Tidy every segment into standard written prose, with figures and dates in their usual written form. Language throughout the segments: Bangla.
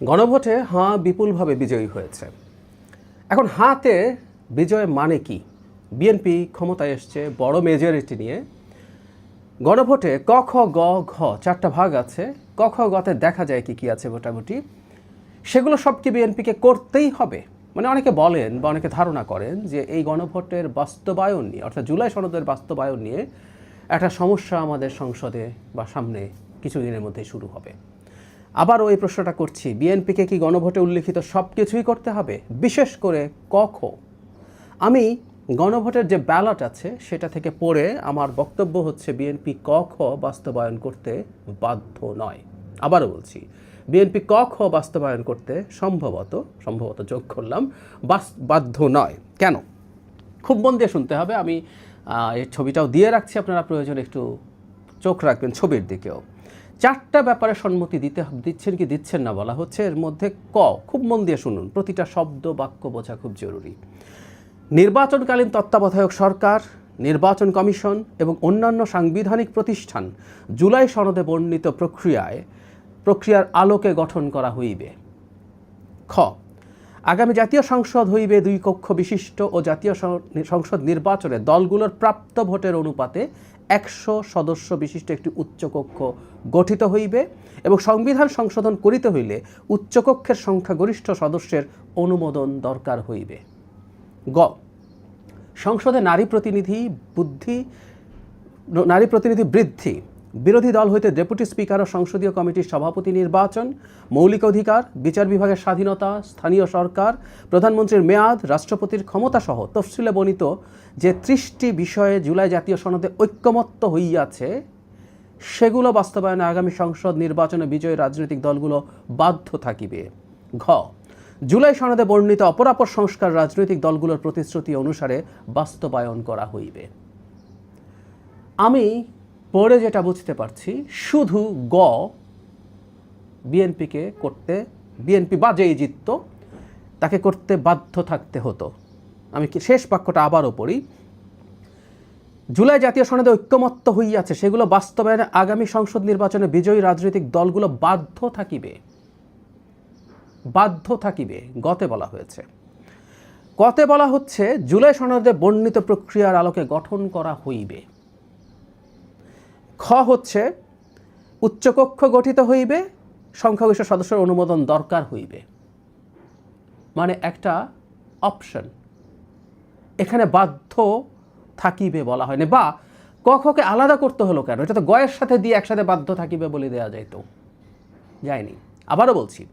গণভোটে হাঁ বিপুলভাবে বিজয়ী হয়েছে। এখন হাতে বিজয় মানে কি? বিএনপি ক্ষমতায় এসছে বড় মেজরিটি নিয়ে। গণভোটে ক খ গ ঘ চারটা ভাগ আছে। ক খ গতে দেখা যায় কি কি আছে মোটামুটি, সেগুলো সব কি বিএনপিকে করতেই হবে? মানে অনেকে বলেন বা অনেকে ধারণা করেন যে এই গণভোটের বাস্তবায়ন নিয়ে, অর্থাৎ জুলাই সনদের বাস্তবায়ন নিয়ে একটা সমস্যা আমাদের সংসদে বা সামনে কিছুদিনের মধ্যে শুরু হবে। আবারও এই প্রশ্নটা করছি, বিএনপিকে কি গণভোটে উল্লিখিত সব কিছুই করতে হবে, বিশেষ করে ক খ? আমি গণভোটের যে ব্যালট আছে সেটা থেকে পড়ে আমার বক্তব্য হচ্ছে বিএনপি ক খ বাস্তবায়ন করতে বাধ্য নয়। আবারও বলছি, বিএনপি ক খ বাস্তবায়ন করতে সম্ভবত যোগ করলাম বাধ্য নয়। কেন? খুব মন দিয়ে শুনতে হবে। আমি এই ছবিটাও দিয়ে রাখছি, আপনারা প্রয়োজন একটু চোখ রাখবেন ছবির দিকেও। চারটা ব্যাপারে সম্মতি দিচ্ছেন কি দিচ্ছেন না বলা হচ্ছে। এর মধ্যে ক, খুব মন দিয়ে শুনুন, প্রতিটা শব্দ বাক্য বোঝা খুব জরুরি। নির্বাচনকালীন তত্ত্বাবধায়ক সরকার, নির্বাচন কমিশন এবং অন্যান্য সাংবিধানিক প্রতিষ্ঠান জুলাই সনদে বর্ণিত প্রক্রিয়ার আলোকে গঠন করা হইবে। খ, আগামী জাতীয় সংসদ হইবে 2 কক্ষ বিশিষ্ট ও জাতীয় সংসদ নির্বাচনে দলগুলোর প্রাপ্ত ভোটের অনুপাতে 100 সদস্য বিশিষ্ট একটি উচ্চকক্ষ গঠিত হইবে এবং সংবিধান সংশোধন করিতে হইলে উচ্চকক্ষের সংখ্যাগরিষ্ঠ সদস্যের অনুমোদন দরকার হইবে। গ, সংসদে নারী প্রতিনিধি বৃদ্ধি, বিরোধী দল হইতে ডেপুটি স্পিকার ও সংসদীয় কমিটির সভাপতি নির্বাচন, মৌলিক অধিকার, বিচার বিভাগের স্বাধীনতা, স্থানীয় সরকার, প্রধানমন্ত্রীর মেয়াদ, রাষ্ট্রপতির ক্ষমতা সহ তফসিলে বর্ণিত যে 30টি বিষয়ে জুলাই জাতীয় সনদে ঐক্যমত্য হইয়াছে সেগুলো বাস্তবায়নে আগামী সংসদ নির্বাচনে বিজয়ী রাজনৈতিক দলগুলো বাধ্য থাকিবে। ঘ, জুলাই সনদে বর্ণিত অপরাপর সংস্কার রাজনৈতিক দলগুলোর প্রতিশ্রুতি অনুসারে বাস্তবায়ন করা হইবে। আমি পরে যেটা বুঝতে পারছি, শুধু গ বিএনপিকে করতে, বিএনপি বাজেই জিতত, তাকে করতে বাধ্য থাকতে হতো। আমি কি শেষ বাক্যটা আবারও পড়ি। জুলাই জাতীয় সনদে ঐক্যমত্য হইয়াছে সেগুলো বাস্তবায়নে আগামী সংসদ নির্বাচনে বিজয়ী রাজনৈতিক দলগুলো বাধ্য থাকিবে। গতে বলা হয়েছে। কতে বলা হচ্ছে জুলাই সনদে বর্ণিত প্রক্রিয়ার আলোকে গঠন করা হইবে। খ হচ্ছে উচ্চকক্ষ গঠিত হইবে, সংখ্যাগরিষ্ঠ সদস্যের অনুমোদন দরকার হইবে। মানে একটা অপশন, এখানে বাধ্য থাকিবে বলা হয়নি। বা ক খকে আলাদা করতে হলো কেন? এটা তো গয়ের সাথে দিয়ে একসাথে বাধ্য থাকিবে বলে দেওয়া যায়নি। আবারও বলছি,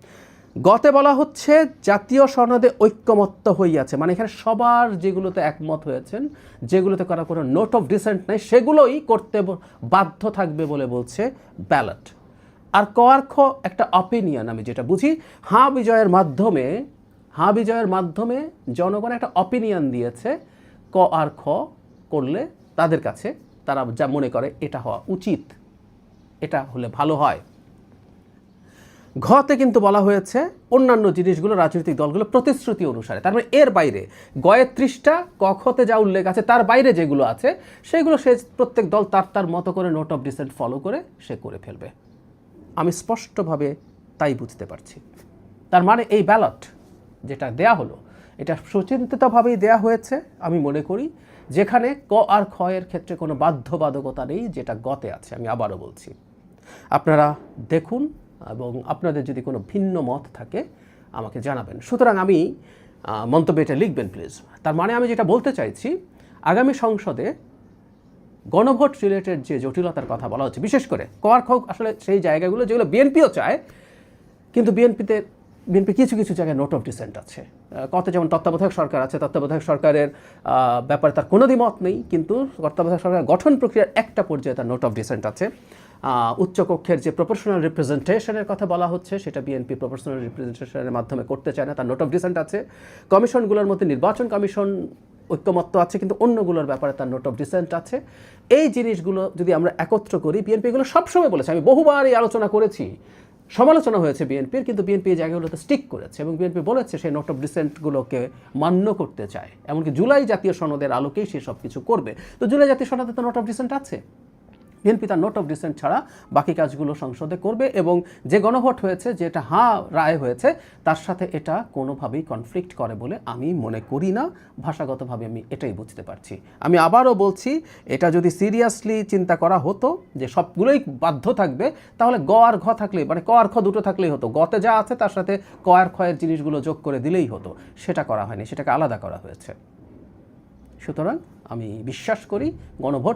গতে বলা হচ্ছে জাতীয় সনদে ঐক্যমত্য হইয়াছে, মানে এখানে সবার যেগুলোতে একমত হয়েছেন, যেগুলোতে করা কোনো নোট অফ ডিসেন্ট নাই, সেগুলোই করতে বাধ্য থাকবে বলে বলছে ব্যালট। আর ক আর খ একটা অপিনিয়ন, আমি যেটা বুঝি, হাঁ বিজয়ের মাধ্যমে জনগণ একটা অপিনিয়ন দিয়েছে ক আর খ করলে তাদের কাছে তারা যা মনে করে এটা হওয়া উচিত, এটা হলে ভালো হয়। ঘতে কিন্তু বলা হয়েছে অন্যান্য জিনিসগুলো রাজনৈতিক দলগুলো প্রতিশ্রুতি অনুসারে, তার মানে এর বাইরে গয়ের 30টা, কখতে যা উল্লেখ আছে তার বাইরে যেগুলো আছে সেগুলো সে প্রত্যেক দল তার মতো করে নোট অফ ডিসেন্ট ফলো করে সে করে ফেলবে। আমি স্পষ্টভাবে তাই বুঝতে পারছি। তার মানে এই ব্যালট যেটা দেয়া হলো এটা সুচিন্তিতভাবেই দেয়া হয়েছে আমি মনে করি, যেখানে ক আর খ এর ক্ষেত্রে কোনো বাধ্যবাধকতা নেই, যেটা গতে আছে। আমি আবারও বলছি, আপনারা দেখুন এবং আপনাদের যদি কোনো ভিন্ন মত থাকে আমাকে জানাবেন। সুতরাং আমি মন্তব্যে এটা লিখবেন প্লিজ। তার মানে আমি যেটা বলতে চাইছি, আগামী সংসদে গণভোট রিলেটেড যে জটিলতার কথা বলা হচ্ছে, বিশেষ করে ক আর খ আসলে সেই জায়গাগুলো যেগুলো বিএনপিও চায়, কিন্তু বিএনপি কিছু কিছু জায়গায় নোট অফ ডিসেন্ট আছে। কত যেমন তত্ত্বাবধায়ক সরকার আছে, তত্ত্বাবধায়ক সরকারের ব্যাপারে তার কোনো দ্বিমত নেই, কিন্তু তত্ত্বাবধায়ক সরকার গঠন প্রক্রিয়ার একটা পর্যায়ে তার নোট অফ ডিসেন্ট আছে। উচ্চকক্ষের যে প্রপোর্শনাল রিপ্রেজেন্টেশনের কথা বলা হচ্ছে সেটা বিএনপি প্রপোর্শনাল রিপ্রেজেন্টেশনের মাধ্যমে করতে চায় না, তার নোট অফ ডিসেন্ট আছে। কমিশনগুলোর মধ্যে নির্বাচন কমিশন ঐক্যমত্য আছে, কিন্তু অন্যগুলোর ব্যাপারে তার নোট অফ ডিসেন্ট আছে। এই জিনিসগুলো যদি আমরা একত্র করি, বিএনপি এগুলো সবসময় বলেছে, আমি বহুবার এই আলোচনা করেছি, সমালোচনা হয়েছে বিএনপির, কিন্তু বিএনপি এই জায়গাগুলোতে স্টিক করেছে এবং বিএনপি বলেছে সেই নোট অফ ডিসেন্টগুলোকে মান্য করতে চায়, এমনকি জুলাই জাতীয় সনদের আলোকেই সে সব কিছু করবে। তো জুলাই জাতীয় সনদে তো নোট অফ ডিসেন্ট আছে, বিএনপি তার নোট অফ ডিসেন্ট ছাড়া বাকি কাজগুলো সংসদে করবে এবং যে গণভোট হয়েছে, যেটা হ্যাঁ রায় হয়েছে, তার সাথে এটা কোনোভাবেই কনফ্লিক্ট করে বলে আমি মনে করি না। ভাষাগতভাবে আমি এটাই বুঝতে পারছি। আমি আবারও বলছি, এটা যদি সিরিয়াসলি চিন্তা করা হতো যে সবগুলোই বাধ্য থাকবে, তাহলে গ আর ঘ থাকলেই, মানে ক আর খ দুটো থাকলেই হতো। গতে যা আছে তার সাথে ক আর খয়ের জিনিসগুলো যোগ করে দিলেই হতো। সেটা করা হয়নি, সেটাকে আলাদা করা হয়েছে। সুতরাং আমি বিশ্বাস করি গণভোট